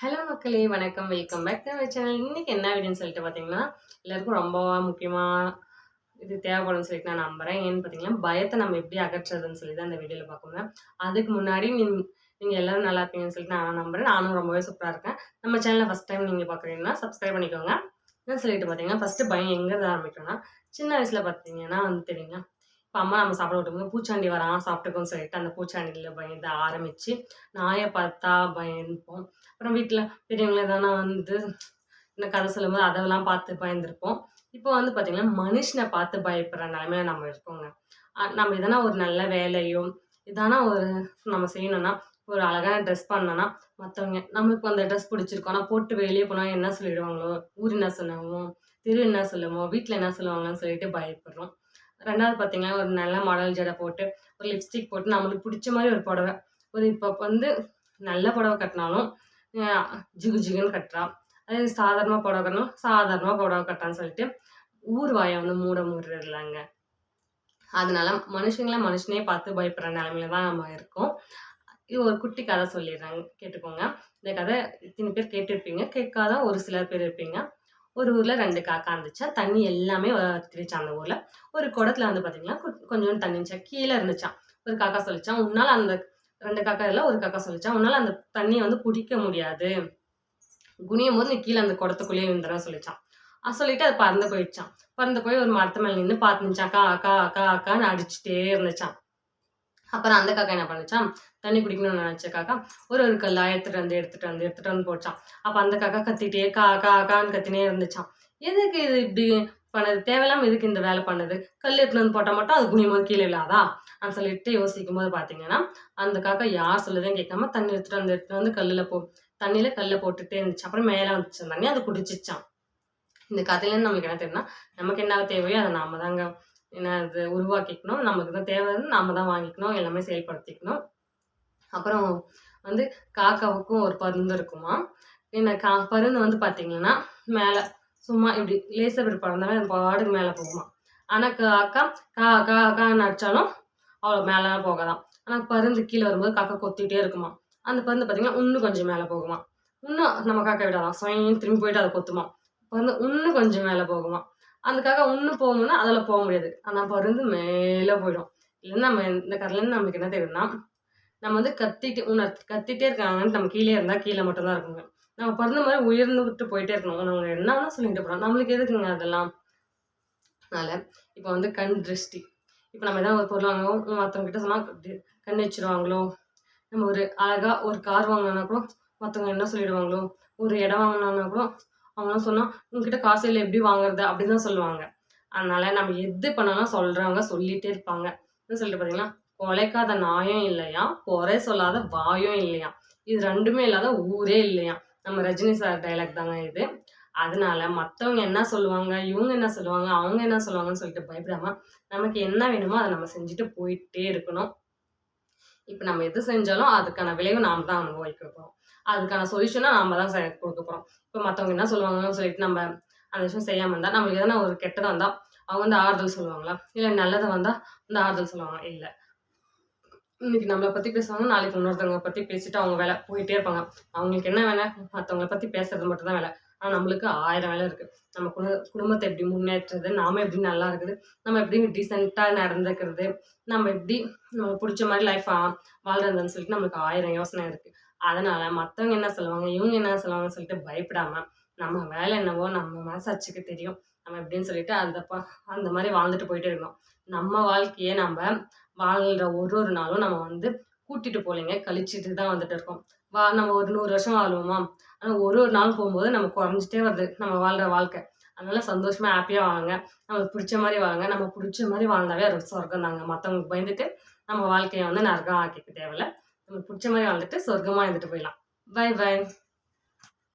Hello மக்களே! வணக்கம். Welcome back to my channel. இன்னைக்கு என்ன வீடியோன்னு சொல்லிட்டு பார்த்தீங்கன்னா, எல்லாருக்கும் ரொம்ப முக்கியமா இது தேவைப்படும்னு சொல்லிட்டு நான் நம்புறேன். ஏன்னு பார்த்தீங்கன்னா, பயத்த நம்ம எப்படி அகற்றுறதுன்னு சொல்லி தான் இந்த வீடியோல பார்க்க அதுக்கு முன்னாடி நீங்க எல்லாரும் நல்லா இருப்பீங்கன்னு சொல்லிட்டு நான் நம்புறேன். நானும் ரொம்பவே சூப்பரா இருக்கேன். நம்ம சேனல ஃபர்ஸ்ட் டைம் நீங்க பார்க்குறீங்கன்னா, சப்ஸ்கிரைப் பண்ணிக்கோங்க. என்னன்னு சொல்லிட்டு பார்த்தீங்கன்னா, ஃபர்ஸ்ட்டு பயம் எங்கேருந்து ஆரம்பிக்கும்னா, சின்ன வயசுல பார்த்தீங்கன்னா தெரியுங்களா, இப்ப அம்மா நம்ம சாப்பிட விட்டும்போது பூச்சாண்டி வரான் சாப்பிட்டுக்கோன்னு சொல்லிட்டு அந்த பூச்சாண்டில பயந்து ஆரம்பிச்சு, நாய பார்த்தா பயந்துப்போம். அப்புறம் வீட்ல பெரியவங்க எதனா வந்து இந்த கதை சொல்லும்போது அதெல்லாம் பார்த்து பயந்துருப்போம். இப்போ வந்து பார்த்தீங்கன்னா, மனுஷன பார்த்து பயப்படுற நிலைமையில நம்ம இருக்கோங்க. நம்ம எதனா ஒரு நல்ல வேலையோ, எதனா ஒரு நம்ம செய்யணும்னா, ஒரு அழகான ட்ரெஸ் பண்ணோம்னா, மத்தவங்க நம்மளுக்கு அந்த ட்ரெஸ் பிடிச்சிருக்கும். ஆனா போட்டு வெளிய போனா என்ன சொல்லிடுவாங்களோ, ஊர் என்ன சொல்லுமோ, தெரு என்ன சொல்லுமோ, வீட்ல என்ன சொல்லுவாங்கன்னு சொல்லிட்டு பயப்படுறோம். 2வது பார்த்தீங்கன்னா, ஒரு நல்ல மாடல் ஜடை போட்டு, ஒரு லிப்ஸ்டிக் போட்டு நம்மளுக்கு புடிச்ச மாரி ஒரு புடவை. இப்போ வந்து நல்ல புடவை கட்டினாலும், அ ஜிகு ஜிகுன்னு கட்டுறா. அதே சாதாரணமா புடவை கட்டினாலும், சாதாரணமா புடவை கட்டுறான்னு சொல்லிட்டு, ஊர் வாய வந்து மூடுறதில்லங்க. அதனால மனுஷங்கள மனுஷனே பார்த்து பயப்படுற நிலைமையில தான் நம்ம இருக்கோம். இது ஒரு குட்டி கதை சொல்லிடுறேன் கேட்டுக்கோங்க. இந்த கதை இத்தனை பேர் கேட்டிருப்பீங்க. கேட்காத ஒரு சிலர் பேர் இருப்பீங்க. ஒரு ஊர்ல 2 காக்கா இருந்துச்சாம். தண்ணி எல்லாமே வத்திருச்சாம் அந்த ஊர்ல. ஒரு குடத்துல வந்து பார்த்தீங்கன்னா, கொஞ்சோண்டு தண்ணி இருந்துச்சாம். கீழ இருந்துச்சாம். ஒரு காக்கா சொல்லிச்சாம், "உன்னால அந்த" 2 காக்கா இல்ல, ஒரு காக்கா சொல்லிச்சாம், "உன்னால அந்த தண்ணிய வந்து குடிக்க முடியாது. குனியும்போது நீ கீழ அந்த குடத்துக்குள்ளேயே விழுந்துருவ" சொல்லிச்சாம். சொல்லிட்டு அது பறந்து போயிடுச்சாம். பறந்து போய் ஒரு மரத்து மேல நின்னு பார்த்துருந்துச்சாம். கா கா கா கான்னு அடிச்சுட்டே இருந்துச்சாம். அப்புறம் அந்த காக்கா என்ன பண்ணுச்சாம், தண்ணி குடிக்கணும்னு நெனச்ச காக்கா, ஒரு ஒரு கல்லா எடுத்துட்டு வந்து போச்சாம். அப்ப அந்த காக்கா கத்திட்டே கா கா கான்னு கத்தினே இருந்துச்சாம். எதுக்கு இது இப்படி பண்ணுது? தேவையில்லாம எதுக்கு இந்த வேலை பண்ணுது? கல் எடுத்துட்டு வந்து போட்டா மட்டும் அது குனியும்போது கீழ விழாதா? சொல்லிட்டு யோசிக்கும்போது பார்த்தீங்கன்னா, அந்த காக்கா யார் சொல்லுதுன்னு கேட்காம தண்ணி எடுத்துட்டு வந்து தண்ணியில கல்ல போட்டுட்டே இருந்துச்சு. அப்புறம் மேல வந்துச்சு அந்த தண்ணி, அது குடிச்சிச்சாம். இந்த கதையிலேருந்து நம்மளுக்கு என்ன தெரியும்னா, நமக்கு என்ன தேவையோ அத நாம தாங்க உருவாக்கிக்கணும். நமக்கு தான் தேவைன்னு நாம தான் வாங்கிக்கணும். எல்லாமே செயல்படுத்திக்கணும். அப்புறம் வந்து காக்காவுக்கும் ஒரு பருந்து இருக்குமாம். பருந்து வந்து பார்த்தீங்கன்னா, மேல சும்மா இப்படி லேசா இப்படி பறந்தாலே அது பாட்டுக்கு மேல போகுமாம். ஆனா காக்கா கா கா கான்னு அடிச்சாலும் அவ்வளோ மேலலாம் போகாதாம். ஆனா பருந்து கீழ வரும்போது காக்கா கொத்திட்டே இருக்குமாம். அந்த பருந்து பார்த்தீங்கன்னா, இன்னும் கொஞ்சம் மேல போகுமாம். இன்னும் நம்ம காக்கா விடாதாம். சொய்யின்னு திரும்பி போயிட்டு அத கொத்துமாம். பருந்து இன்னும் கொஞ்சம் மேல போகுமாம். அந்த காக்கா இன்னும் போகும்னா, அதுல போ முடியாது. ஆனா பருந்து மேல போயிடும். இதுலருந்து நம்ம இந்த கதையிலேருந்து நமக்கு என்ன தெரியுதுன்னா, நம்ம வந்து கத்திட்டே இருக்காங்கன்ட்டு நம்ம கீழயே இருந்தா கீழ மட்டும் தான் இருக்குங்க. நம்ம பறந்த மாரி உயர்ந்துகிட்டு போயிட்டே இருக்கணும். அவங்க என்ன வேணா சொல்லிட்டு போறாங்க. நம்மளுக்கு எதுக்குங்க அதெல்லாம்? அதனால இப்ப வந்து கண் திருஷ்டி. இப்ப நம்ம ஏதாவது ஒரு பொருள் வாங்குறோம், மத்தவங்க கிட்ட சொன்னா கண் வச்சுருவாங்களோ, நம்ம ஒரு அழகா ஒரு கார் வாங்கணும்னா கூட மத்தவங்க என்ன சொல்லிடுவாங்களோ, ஒரு இடம் வாங்கணும்னா கூட அவங்கலாம் சொன்னா, "உன்கிட்ட காசு இல்ல எப்படி வாங்குறது?" அப்படின்னு தான் சொல்லுவாங்க. அதனால நம்ம எது பண்ணாலும் சொல்றவங்க சொல்லிட்டே இருப்பாங்க. என்ன சொல்லிட்டு பார்த்தீங்கன்னா, "கொலைக்காத நாயும் இல்லையாம், குறை சொல்லாத வாயும் இல்லையாம். இது 2மே இல்லாத ஊரே இல்லையாம்." நம்ம ரஜினி சார் டயலாக் தாங்க இது. அதனால மத்தவங்க என்ன சொல்லுவாங்க, இவங்க என்ன சொல்லுவாங்க, அவங்க என்ன சொல்லுவாங்கன்னு சொல்லிட்டு பயப்படாம, நமக்கு என்ன வேணுமோ அத நம்ம செஞ்சுட்டு போயிட்டே இருக்கணும். இப்ப நம்ம எது செஞ்சாலும் அதுக்கான விளைவு நாம தான் அனுபவிக்க போறோம். அதுக்கான சொல்யூஷன நாம தான் குடுக்க போறோம். இப்ப மத்தவங்க என்ன சொல்லுவாங்கன்னு சொல்லிட்டு நம்ம அந்த விஷயம் செய்யாம இருந்தா, நம்மளுக்கு எதனா ஒரு கெட்டதா வந்தா, அவங்க வந்து ஆறுதல் சொல்லுவாங்களா? இல்ல நல்லது வந்தா வந்து ஆறுதல் சொல்லுவாங்களா? இல்ல. இன்னைக்கு நம்மள பத்தி பேசுவாங்க, நாளைக்கு இன்னொருத்தவங்க பத்தி பேசிட்டு அவங்க வேல போயிட்டே இருப்பாங்க. அவங்களுக்கு என்ன வேல? மத்தவங்கள பத்தி பேசுறது மட்டும் தான் வேல. ஆனா நம்மளுக்கு 1000 வேல இருக்கு. நம்ம குடும்பத்த எப்படி முன்னேற்றுறது? நாம எப்படி நல்லா இருக்குது? நம்ம எப்படி டீசென்ட்டா நடந்துக்கிறது? நம்ம எப்படி நமக்கு புடிச்ச மாரி வாழ்றதுன்னு சொல்லிட்டு நம்மளுக்கு 1000 யோசனை இருக்கு. அதனால மத்தவங்க என்ன சொல்லுவாங்க? இவங்க என்ன சொல்லுவாங்கன்னு சொல்லிட்டு பயப்படாம, நம்ம வேலை என்னவோ நம்ம மனசாட்சிக்கு தெரியும். நம்ம எப்படின்னு சொல்லிட்டு அந்த மாரி வாழ்ந்துட்டு போயிட்டே இருக்கணும். நம்ம வாழ்க்கைய வாழ்ற ஒரு ஒரு நாளும் நம்ம வந்து கூட்டிட்டு போலங்க. கழிச்சுட்டு தான் வந்துட்டு இருக்கோம். நம்ம ஒரு 100 வருஷம் வாழுவோமா? ஆனா ஒரு ஒரு நாள் போம்போது நம்ம குறைஞ்சுட்டே வருது. நம்ம வாழ்ற வாழ்க்கை. அதனால சந்தோஷமா, ஹேப்பியா வாழுங்க. நமக்கு புடிச்ச மாரி வாழுங்க. நம்ம புடிச்ச மாரி வாழ்ந்தாவே அது சொர்க்கம் தாங்க. மத்தவங்களுக்கு பயந்துட்டு நம்ம வாழ்க்கைய வந்து நரகம் ஆக்கிக்க தேவையில்ல. நமக்கு புடிச்ச மாரி வாழ்ந்துட்டு சொர்க்கமா இருந்துட்டு போயிடலாம். Bye by.